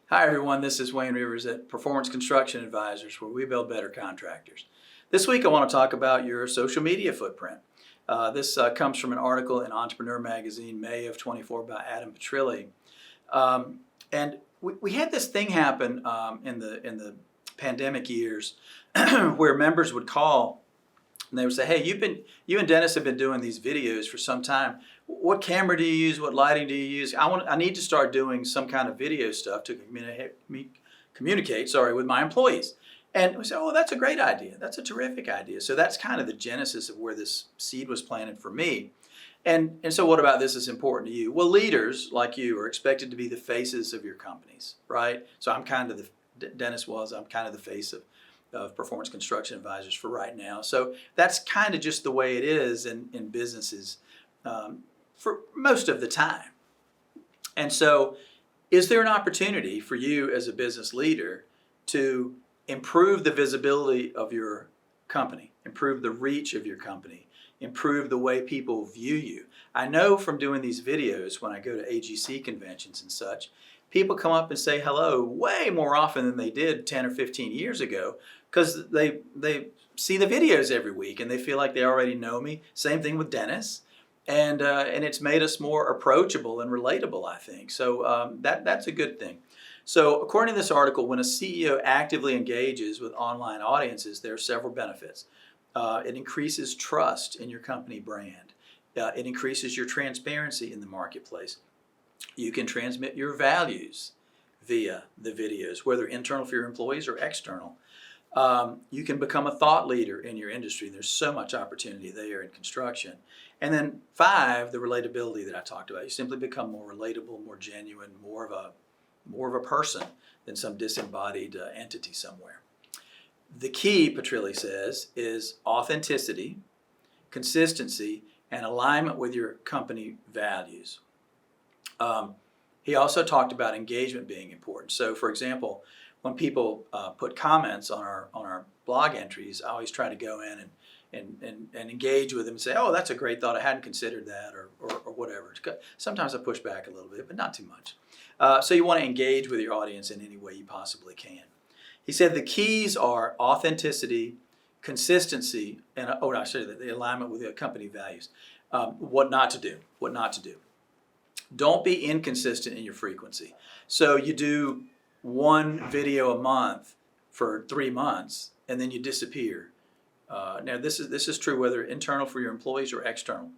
Hi everyone, this is Wayne Rivers at Performance Construction Advisors, where we build better contractors. This week I want to talk about your social media footprint. This comes from an article in Entrepreneur Magazine, May of 24, by Adam Petrilli. And we had this thing happen in the pandemic years where members would call and they would say, hey, you and Dennis have been doing these videos for some time. What camera do you use? What lighting do you use? I need to start doing some kind of video stuff to communicate with my employees. And we said, oh, that's a great idea. That's a terrific idea. So that's kind of the genesis of where this seed was planted for me. And so what about this is important to you? Well, leaders like you are expected to be the faces of your companies, right? So I'm kind of I'm kind of the face of Performance Construction Advisors for right now. So that's kind of just the way it is in businesses for most of the time. And so is there an opportunity for you as a business leader to improve the visibility of your company, improve the reach of your company, improve the way people view you? I know from doing these videos when I go to AGC conventions and such, people come up and say hello way more often than they did 10 or 15 years ago because they see the videos every week and they feel like they already know me. Same thing with Dennis. And it's made us more approachable and relatable, I think. So that's a good thing. So according to this article, when a CEO actively engages with online audiences, there are several benefits. It increases trust in your company brand. It increases your transparency in the marketplace. You can transmit your values via the videos, whether internal for your employees or external. You can become a thought leader in your industry. There's so much opportunity there in construction. And then 5, the relatability that I talked about. You simply become more relatable, more genuine, more of a person than some disembodied entity somewhere. The key, Petrilli says, is authenticity, consistency, and alignment with your company values. He also talked about engagement being important. So, for example, when people put comments on our blog entries, I always try to go in and engage with them and say, oh, that's a great thought. I hadn't considered that or whatever. Sometimes I push back a little bit, but not too much. So you want to engage with your audience in any way you possibly can. He said the keys are authenticity, consistency, and the alignment with the company values. What not to do. Don't be inconsistent in your frequency. So you do one video a month for 3 months and then you disappear. Now this is true whether internal for your employees or external.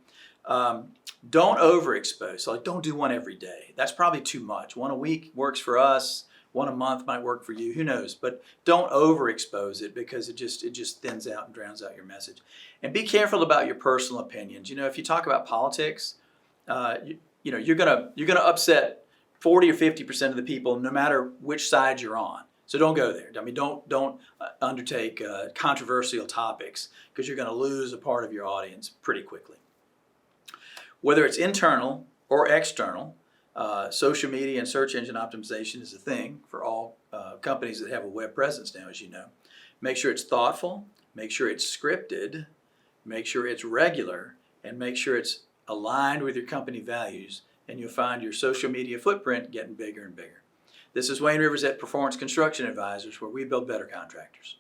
Don't overexpose. So don't do one every day. That's probably too much. One a week works for us. One a month might work for you. Who knows? But don't overexpose it because it just thins out and drowns out your message. And be careful about your personal opinions. If you talk about politics, you're gonna upset 40 or 50% of the people, no matter which side you're on. So don't go there. I mean, don't undertake controversial topics because you're going to lose a part of your audience pretty quickly. Whether it's internal or external, social media and search engine optimization is a thing for all companies that have a web presence now, as you know. Make sure it's thoughtful, make sure it's scripted, make sure it's regular, and make sure it's aligned with your company values, and you'll find your social media footprint getting bigger and bigger. This is Wayne Rivers at Performance Construction Advisors, where we build better contractors.